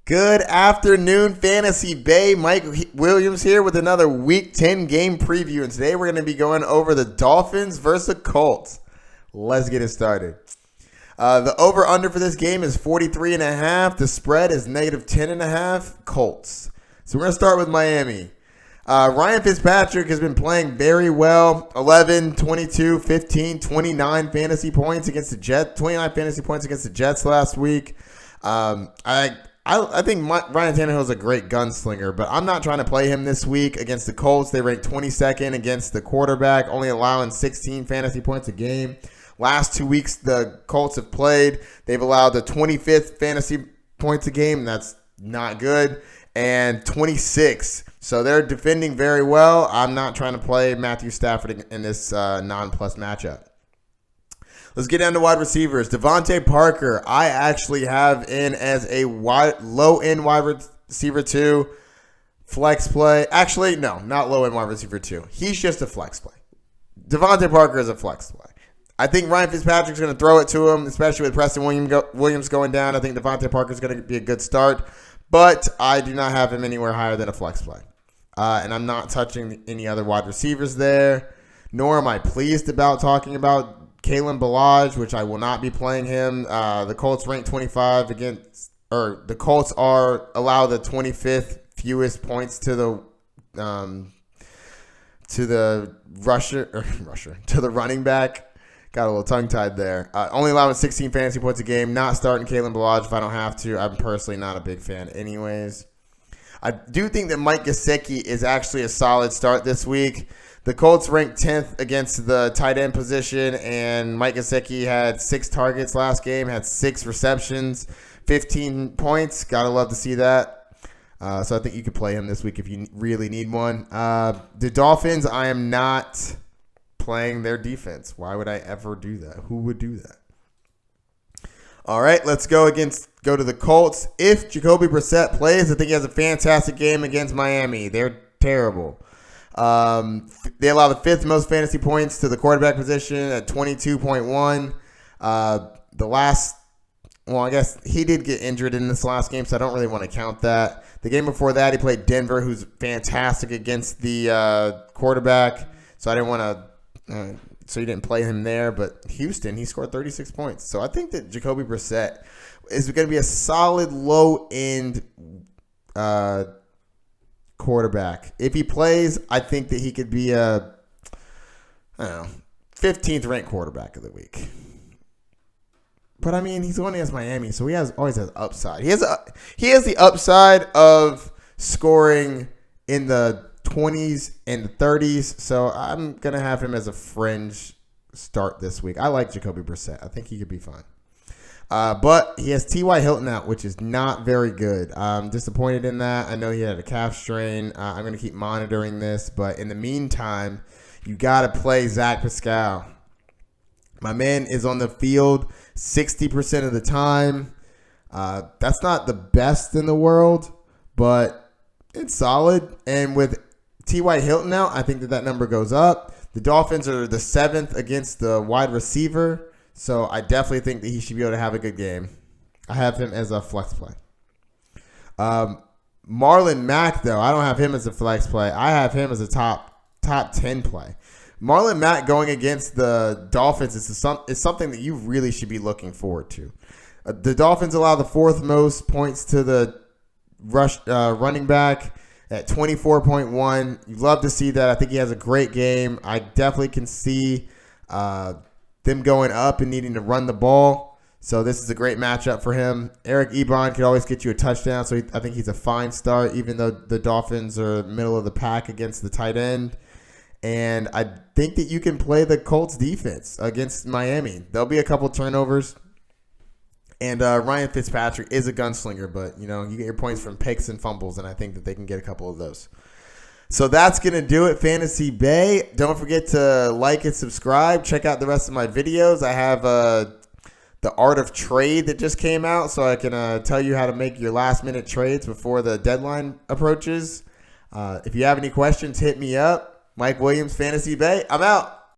Good afternoon, Fantasy Bay. Mike Williams here with another Week 10 game preview. And today we're going to be going over the Dolphins versus the Colts. Let's get it started. The over-under for this game is 43.5. The spread is -10.5. Colts. So we're going to start with Miami. Ryan Fitzpatrick has been playing very well. 11, 22, 15, 29 fantasy points against the Jets. 29 fantasy points against the Jets last week. I think Ryan Tannehill is a great gunslinger, but I'm not trying to play him this week against the Colts. They rank 22nd against the quarterback, only allowing 16 fantasy points a game. Last 2 weeks the Colts have played, they've allowed the 25th fantasy points a game. That's not good. And 26. So they're defending very well. I'm not trying to play Matthew Stafford in this non-plus matchup. Let's get down to wide receivers. Devontae Parker, I actually have in as a low-end wide receiver 2 flex play. Actually, no, not low-end wide receiver 2. He's just a flex play. Devontae Parker is a flex play. I think Ryan Fitzpatrick's going to throw it to him, especially with Preston Williams going down. I think Devontae Parker is going to be a good start, but I do not have him anywhere higher than a flex play. And I'm not touching any other wide receivers there, nor am I pleased about talking about Kalen Ballage, which I will not be playing him. The Colts rank 25 the Colts allow the 25th fewest points to the running back. Got a little tongue tied there. Only allowing 16 fantasy points a game. Not starting Kalen Ballage if I don't have to. I'm personally not a big fan, anyways. I do think that Mike Gesicki is actually a solid start this week. The Colts ranked 10th against the tight end position, and Mike Gesicki had 6 targets last game, had 6 receptions, 15 points. Gotta love to see that. So I think you could play him this week if you really need one. The Dolphins, I am not playing their defense. Why would I ever do that? Who would do that? All right, let's go to the Colts. If Jacoby Brissett plays, I think he has a fantastic game against Miami. They're terrible. They allow the 5th most fantasy points to the quarterback position at 22.1. I guess he did get injured in this last game, so I don't really want to count that. The game before that, he played Denver, who's fantastic against the quarterback, so I didn't want to. So you didn't play him there, but Houston, he scored 36 points. So I think that Jacoby Brissett is going to be a solid low-end quarterback. If he plays, I think that he could be a 15th ranked quarterback of the week. But I mean, he's going against Miami, so he always has upside. He has the upside of scoring in the 20s and the 30s, so I'm going to have him as a fringe start this week. I like Jacoby Brissett. I think he could be fine. But he has T.Y. Hilton out, which is not very good. I'm disappointed in that. I know he had a calf strain. I'm going to keep monitoring this, but in the meantime, you got to play Zach Pascal. My man is on the field 60% of the time. That's not the best in the world, but it's solid. And with T.Y. Hilton out, I think that number goes up. The Dolphins are the 7th against the wide receiver, so I definitely think that he should be able to have a good game. I have him as a flex play. Marlon Mack, though, I don't have him as a flex play. I have him as a top 10 play. Marlon Mack going against the Dolphins is something that you really should be looking forward to. The Dolphins allow the 4th most points to the running back at 24.1. You love to see that. I think he has a great game. I definitely can see them going up and needing to run the ball. So this is a great matchup for him. Eric Ebron could always get you a touchdown, so I think he's a fine start, even though the Dolphins are middle of the pack against the tight end. And I think that you can play the Colts defense against Miami. There'll be a couple turnovers. And Ryan Fitzpatrick is a gunslinger, but you get your points from picks and fumbles, and I think that they can get a couple of those. So that's going to do it, Fantasy Bay. Don't forget to like and subscribe. Check out the rest of my videos. I have the Art of Trade that just came out, so I can tell you how to make your last-minute trades before the deadline approaches. If you have any questions, hit me up. Mike Williams, Fantasy Bay. I'm out.